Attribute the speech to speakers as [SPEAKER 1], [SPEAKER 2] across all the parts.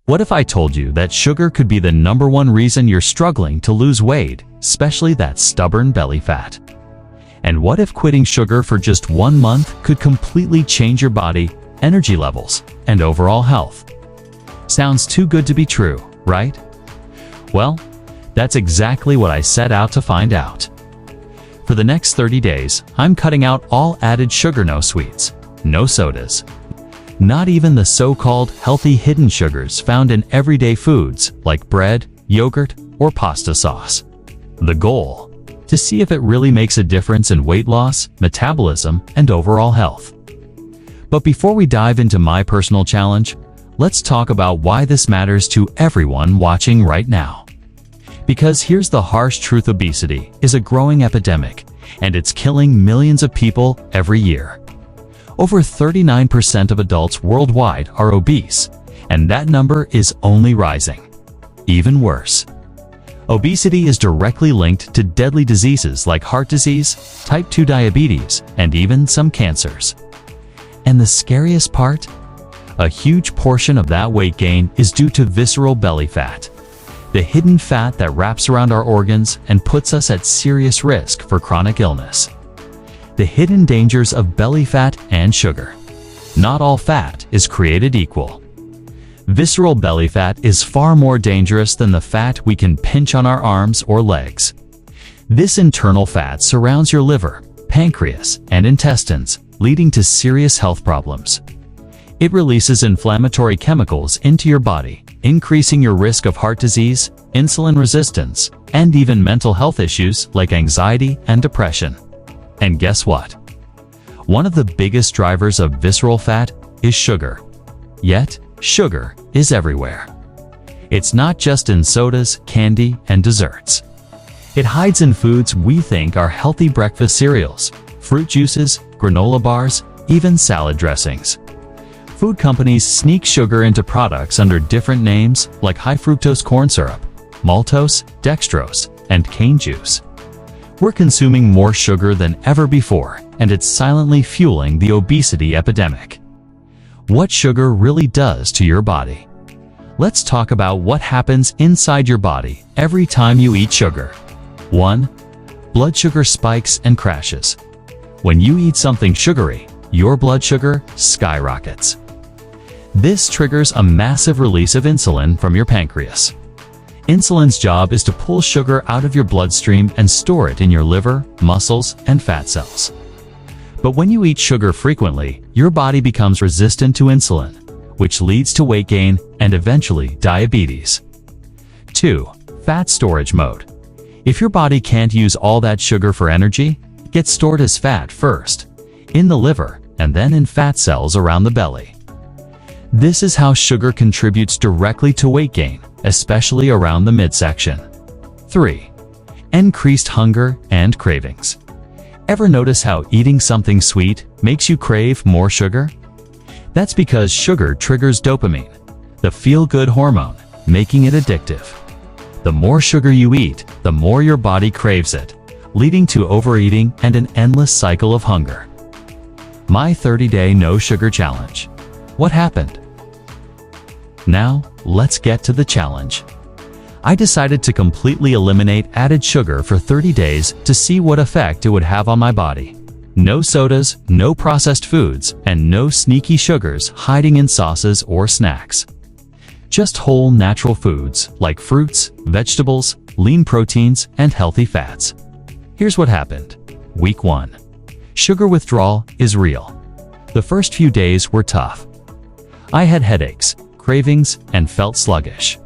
[SPEAKER 1] What if I told you that sugar could be the #1 reason you're struggling to lose weight, especially that stubborn belly fat? And what if quitting sugar for just 1 month could completely change your body, energy levels, and overall health? Sounds too good to be true, right? Well, that's exactly what I set out to find out. For the next 30 days, I'm cutting out all added sugar, no sweets, no sodas, not even the so-called healthy hidden sugars found in everyday foods like bread, yogurt, or pasta sauce. The goal? To see if it really makes a difference in weight loss, metabolism, and overall health. But before we dive into my personal challenge, let's talk about why this matters to everyone watching right now. Because here's the harsh truth: obesity is a growing epidemic, and it's killing millions of people every year. Over 39% of adults worldwide are obese, and that number is only rising. Even worse, obesity is directly linked to deadly diseases like heart disease, type 2 diabetes, and even some cancers. And the scariest part? A huge portion of that weight gain is due to visceral belly fat, the hidden fat that wraps around our organs and puts us at serious risk for chronic illness. The hidden dangers of belly fat and sugar. Not all fat is created equal. Visceral belly fat is far more dangerous than the fat we can pinch on our arms or legs. This internal fat surrounds your liver, pancreas, and intestines, leading to serious health problems. It releases inflammatory chemicals into your body, increasing your risk of heart disease, insulin resistance, and even mental health issues like anxiety and depression. And guess what? One of the biggest drivers of visceral fat is sugar. Yet, sugar is everywhere. It's not just in sodas, candy, and desserts. It hides in foods we think are healthy: breakfast cereals, fruit juices, granola bars, even salad dressings. Food companies sneak sugar into products under different names like high fructose corn syrup, maltose, dextrose, and cane juice. We're consuming more sugar than ever before, and it's silently fueling the obesity epidemic. What sugar really does to your body. Let's talk about what happens inside your body every time you eat sugar. 1. Blood sugar spikes and crashes. When you eat something sugary, your blood sugar skyrockets. This triggers a massive release of insulin from your pancreas. Insulin's job is to pull sugar out of your bloodstream and store it in your liver, muscles, and fat cells. But when you eat sugar frequently, your body becomes resistant to insulin, which leads to weight gain and eventually diabetes. 2. Fat storage mode. If your body can't use all that sugar for energy, it gets stored as fat first, in the liver, and then in fat cells around the belly. This is how sugar contributes directly to weight gain, especially around the midsection. 3. Increased hunger and cravings. Ever notice how eating something sweet makes you crave more sugar? That's because sugar triggers dopamine, the feel-good hormone, making it addictive. The more sugar you eat, the more your body craves it, leading to overeating and an endless cycle of hunger. My 30-day no sugar challenge. What happened? Now, let's get to the challenge. I decided to completely eliminate added sugar for 30 days to see what effect it would have on my body. No sodas, no processed foods, and no sneaky sugars hiding in sauces or snacks. Just whole natural foods like fruits, vegetables, lean proteins, and healthy fats. Here's what happened. Week 1. Sugar withdrawal is real. The first few days were tough. I had headaches, cravings, and felt sluggish.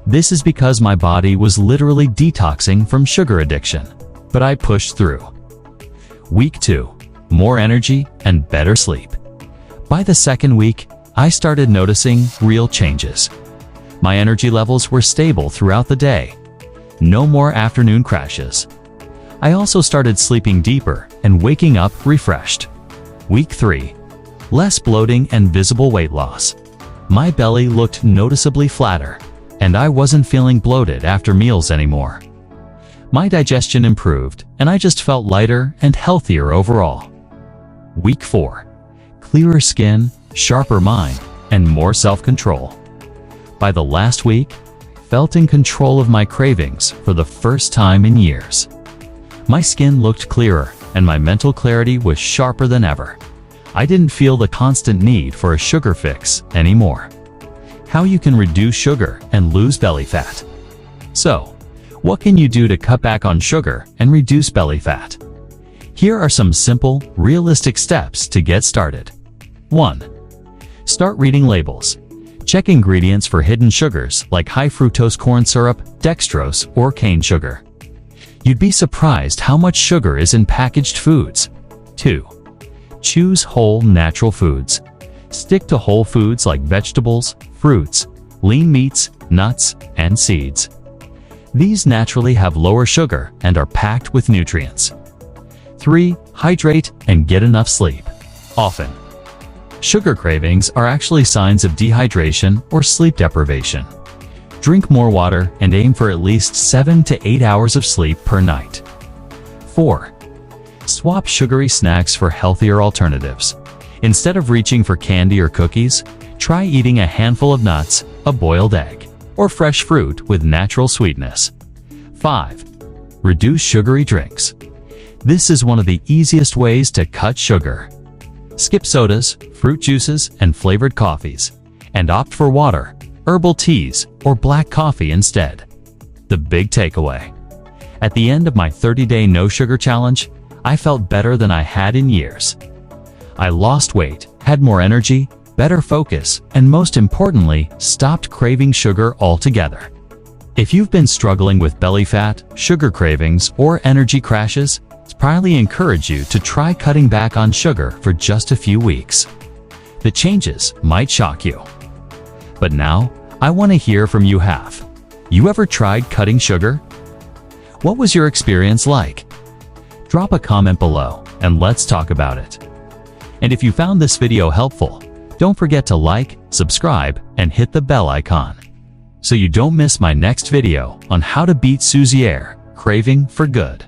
[SPEAKER 1] This is because my body was literally detoxing from sugar addiction, but I pushed through. Week 2. More energy and better sleep. By the second week, I started noticing real changes. My energy levels were stable throughout the day. No more afternoon crashes. I also started sleeping deeper and waking up refreshed. Week 3. Less bloating and visible weight loss. My belly looked noticeably flatter, and I wasn't feeling bloated after meals anymore. My digestion improved, and I just felt lighter and healthier overall. Week 4. Clearer skin, sharper mind, and more self-control. By the last week, I felt in control of my cravings for the first time in years. My skin looked clearer, and my mental clarity was sharper than ever. I didn't feel the constant need for a sugar fix anymore. How you can reduce sugar and lose belly fat. So, what can you do to cut back on sugar and reduce belly fat? Here are some simple, realistic steps to get started. 1. Start reading labels. Check ingredients for hidden sugars like high fructose corn syrup, dextrose, or cane sugar. You'd be surprised how much sugar is in packaged foods. 2. Choose whole, natural foods. Stick to whole foods like vegetables, fruits, lean meats, nuts, and seeds. These naturally have lower sugar and are packed with nutrients. 3. Hydrate and get enough sleep. Often, sugar cravings are actually signs of dehydration or sleep deprivation. Drink more water and aim for at least 7 to 8 hours of sleep per night. 4. Swap sugary snacks for healthier alternatives. Instead of reaching for candy or cookies, try eating a handful of nuts, a boiled egg, or fresh fruit with natural sweetness. 5. Reduce sugary drinks. This is one of the easiest ways to cut sugar. Skip sodas, fruit juices, and flavored coffees, and opt for water, herbal teas, or black coffee instead. The big takeaway. At the end of my 30-day no-sugar challenge, I felt better than I had in years. I lost weight, had more energy, better focus, and most importantly, stopped craving sugar altogether. If you've been struggling with belly fat, sugar cravings, or energy crashes, I highly encourage you to try cutting back on sugar for just a few weeks. The changes might shock you. But now, I want to hear from you. Have you ever tried cutting sugar? What was your experience like? Drop a comment below and let's talk about it. And if you found this video helpful, don't forget to like, subscribe, and hit the bell icon so you don't miss my next video on how to beat Suzier craving for good.